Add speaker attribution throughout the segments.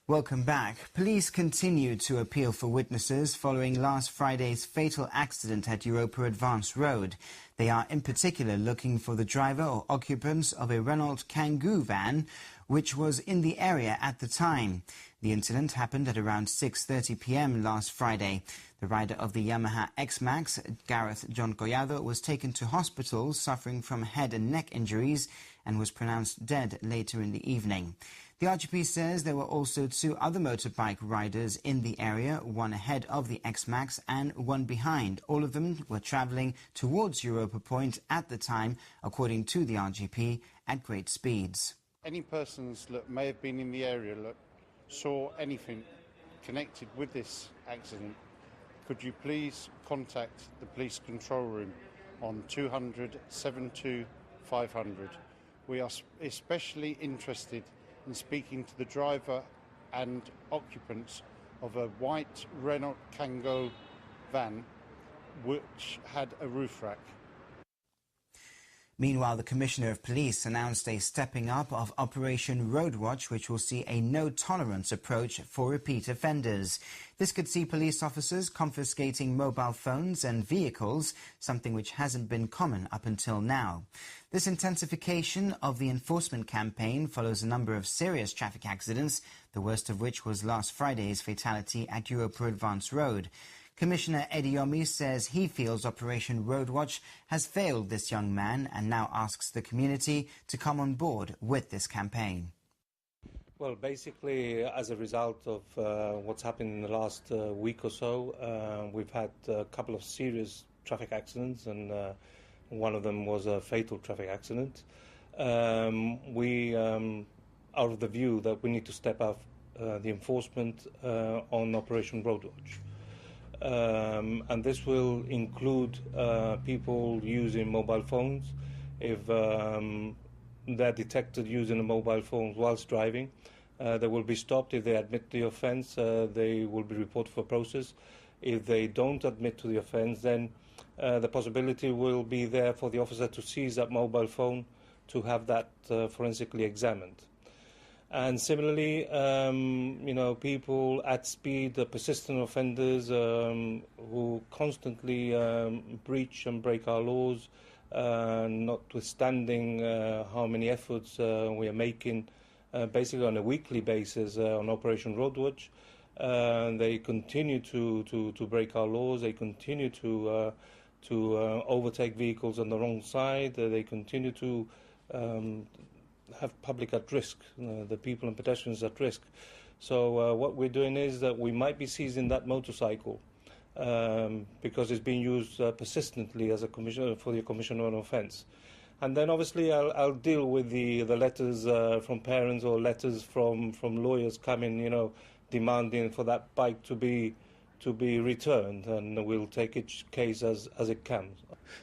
Speaker 1: Welcome back. Police continue to appeal for witnesses following last Friday's fatal accident at Europa Advance Road. They are in particular looking for the driver or occupants of a Renault Kangoo van, which was in the area at the time. The incident happened at around 6:30 p.m. last Friday. The rider of the Yamaha X-Max, Gareth John Collado, was taken to hospital suffering from head and neck injuries and was pronounced dead later in the evening. The RGP says there were also two other motorbike riders in the area, one ahead of the X-Max and one behind. All of them were travelling towards Europa Point at the time, according to the RGP, at great speeds.
Speaker 2: Any persons that may have been in the area that saw anything connected with this accident, could you please contact the police control room on 200 72 500. We are especially interested in speaking to the driver and occupants of a white Renault Kangoo van which had a roof rack.
Speaker 1: Meanwhile, the Commissioner of Police announced a stepping up of Operation Roadwatch, which will see a no-tolerance approach for repeat offenders. This could see police officers confiscating mobile phones and vehicles, something which hasn't been common up until now. This intensification of the enforcement campaign follows a number of serious traffic accidents, the worst of which was last Friday's fatality at Europa Advance Road. Commissioner Ediomi says he feels Operation Roadwatch has failed this young man and now asks the community to come on board with this campaign.
Speaker 3: Well, basically, as a result of what's happened in the last week or so, we've had a couple of serious traffic accidents, and one of them was a fatal traffic accident. We are of the view that we need to step up the enforcement on Operation Roadwatch. And this will include people using mobile phones. If they're detected using a mobile phone whilst driving, they will be stopped. If they admit the offence, they will be reported for process. If they don't admit to the offence, then the possibility will be there for the officer to seize that mobile phone to have that forensically examined. And similarly, people at speed, persistent offenders who constantly breach and break our laws, notwithstanding how many efforts we are making basically on a weekly basis on Operation Roadwatch. They continue to break our laws. They continue to overtake vehicles on the wrong side. They continue to have public at risk, the people and pedestrians at risk. So what we're doing is that we might be seizing that motorcycle because it's being used persistently as a commission for the commission of an offence. And then obviously I'll deal with the letters from parents or letters from lawyers coming, demanding for that bike to be returned, and we'll take each case as it comes.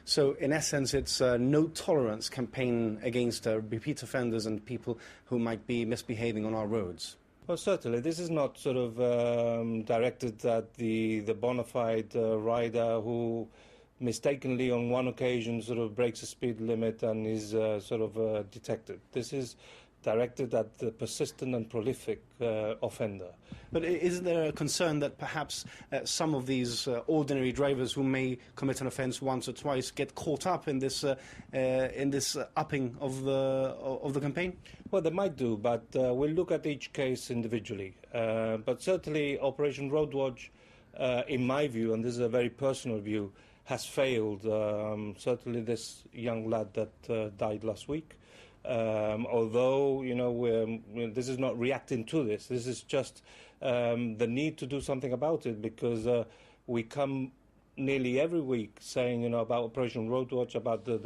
Speaker 4: So, in essence, it's a no-tolerance campaign against repeat offenders and people who might be misbehaving on our roads.
Speaker 3: Well, certainly. This is not sort of directed at the bona fide rider who mistakenly on one occasion sort of breaks the speed limit and is detected. This is directed at the persistent and prolific offender.
Speaker 4: But is there a concern that perhaps some of these ordinary drivers who may commit an offence once or twice get caught up in this upping of the campaign?
Speaker 3: Well, they might do, but we'll look at each case individually. But certainly Operation Roadwatch, in my view, and this is a very personal view, has failed. Certainly this young lad that died last week. Although, this is not reacting to this. This is just the need to do something about it, because we come nearly every week saying, about Operation Roadwatch, about the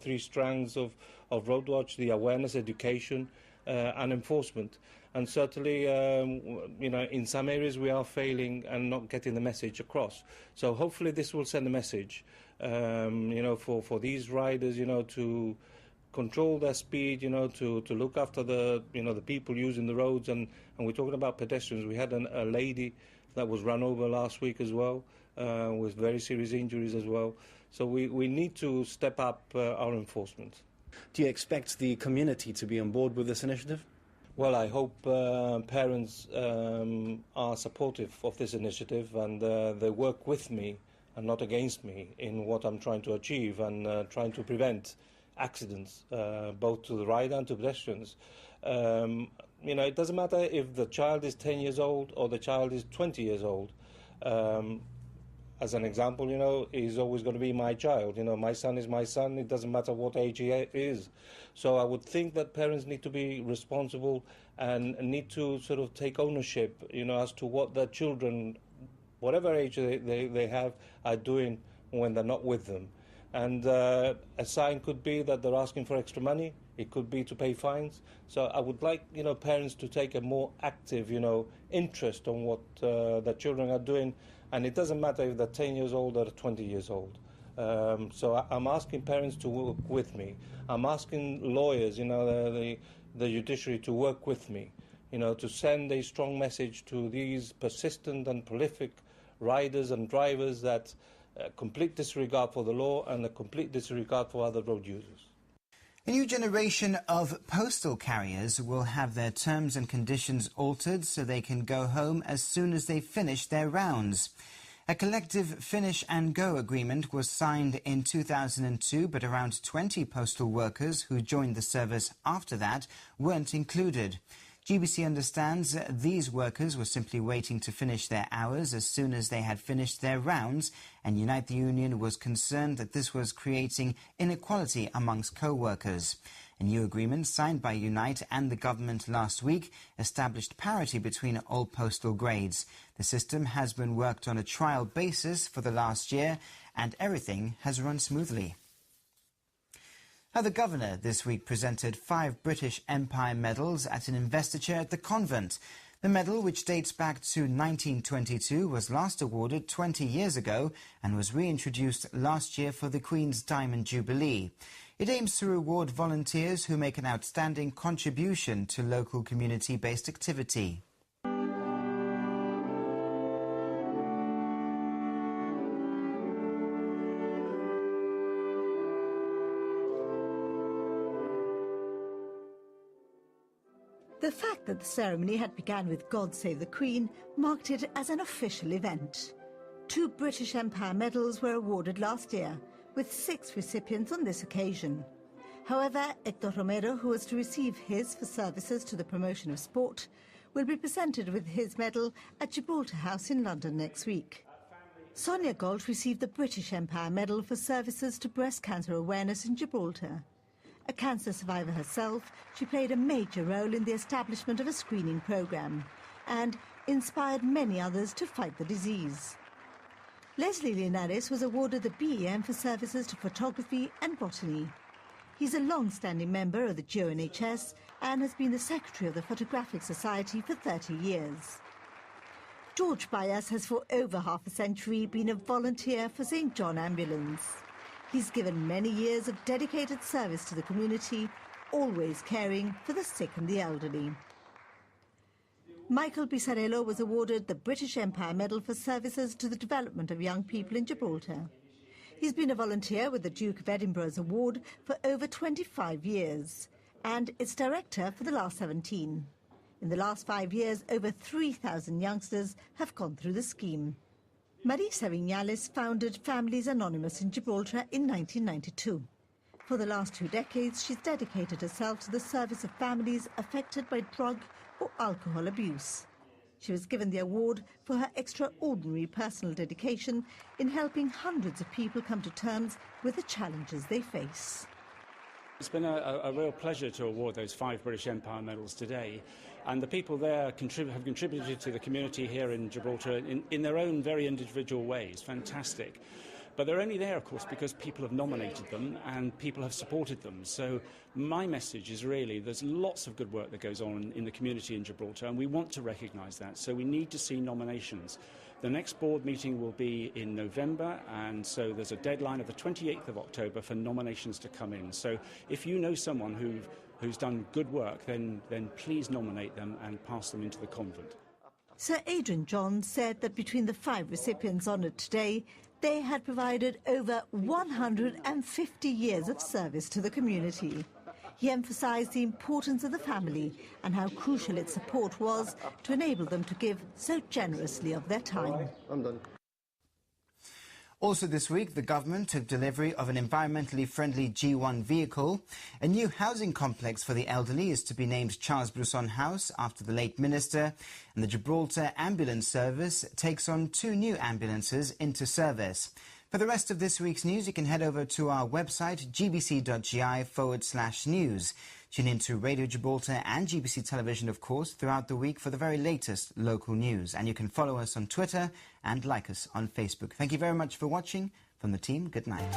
Speaker 3: three strands of Roadwatch, the awareness, education, and enforcement. And certainly, in some areas we are failing and not getting the message across. So hopefully this will send a message, for these riders, to control their speed, to look after the people using the roads, and we're talking about pedestrians. We had a lady that was run over last week as well, with very serious injuries as well. So we need to step up our enforcement.
Speaker 4: Do you expect the community to be on board with this initiative?
Speaker 3: Well, I hope parents are supportive of this initiative and they work with me and not against me in what I'm trying to achieve and trying to prevent accidents, both to the rider and to pedestrians. You know, it doesn't matter if the child is 10 years old or the child is 20 years old. As an example, you know, he's always going to be my child. You know, my son is my son. It doesn't matter what age he is. So I would think that parents need to be responsible and need to sort of take ownership, you know, as to what their children, whatever age they have, are doing when they're not with them. And a sign could be that they're asking for extra money. It could be to pay fines. So I would like, you know, parents to take a more active, you know, interest on what their children are doing. And it doesn't matter if they're 10 years old or 20 years old. So I'm asking parents to work with me. I'm asking lawyers, you know, the judiciary to work with me, you know, to send a strong message to these persistent and prolific riders and drivers that complete disregard for the law and a complete disregard for other road users.
Speaker 1: A new generation of postal carriers will have their terms and conditions altered so they can go home as soon as they finish their rounds. A collective finish and go agreement was signed in 2002, but around 20 postal workers who joined the service after that weren't included. GBC understands these workers were simply waiting to finish their hours as soon as they had finished their rounds, and Unite the Union was concerned that this was creating inequality amongst co-workers. A new agreement signed by Unite and the government last week established parity between all postal grades. The system has been worked on a trial basis for the last year, and everything has run smoothly. The Governor this week presented 5 British Empire medals at an investiture at the convent. The medal, which dates back to 1922, was last awarded 20 years ago and was reintroduced last year for the Queen's Diamond Jubilee. It aims to reward volunteers who make an outstanding contribution to local community-based activity.
Speaker 5: The fact that the ceremony had begun with God Save the Queen marked it as an official event. 2 British Empire medals were awarded last year, with 6 recipients on this occasion. However, Hector Romero, who was to receive his for services to the promotion of sport, will be presented with his medal at Gibraltar House in London next week. Sonia Galt received the British Empire Medal for services to breast cancer awareness in Gibraltar. A cancer survivor herself, she played a major role in the establishment of a screening programme and inspired many others to fight the disease. Leslie Linares was awarded the BEM for services to photography and botany. He's a long-standing member of the GONHS and has been the secretary of the Photographic Society for 30 years. George Bias has for over half a century been a volunteer for St John Ambulance. He's given many years of dedicated service to the community, always caring for the sick and the elderly. Michael Bisarello was awarded the British Empire Medal for services to the development of young people in Gibraltar. He's been a volunteer with the Duke of Edinburgh's award for over 25 years and its director for the last 17. In the last 5 years, over 3,000 youngsters have gone through the scheme. Marisa Viñales founded Families Anonymous in Gibraltar in 1992. For the last 2 decades, she's dedicated herself to the service of families affected by drug or alcohol abuse. She was given the award for her extraordinary personal dedication in helping hundreds of people come to terms with the challenges they face.
Speaker 6: It's been a real pleasure to award those 5 British Empire medals today. And the people there have contributed to the community here in Gibraltar in their own very individual ways. Fantastic. But they're only there, of course, because people have nominated them and people have supported them. So my message is really there's lots of good work that goes on in the community in Gibraltar, and we want to recognise that. So we need to see nominations. The next board meeting will be in November, and so there's a deadline of the 28th of October for nominations to come in. So if you know someone who's done good work, then please nominate them and pass them into the convent.
Speaker 5: Sir Adrian Johns said that between the 5 recipients honoured today, they had provided over 150 years of service to the community. He emphasised the importance of the family and how crucial its support was to enable them to give so generously of their time.
Speaker 7: I'm done.
Speaker 1: Also this week, the government took delivery of an environmentally friendly G1 vehicle. A new housing complex for the elderly is to be named Charles Bresson House after the late minister. And the Gibraltar ambulance service takes on 2 new ambulances into service. For the rest of this week's news, you can head over to our website, gbc.gi/news. Tune in to Radio Gibraltar and GBC Television, of course, throughout the week for the very latest local news. And you can follow us on Twitter and like us on Facebook. Thank you very much for watching. From the team, good night.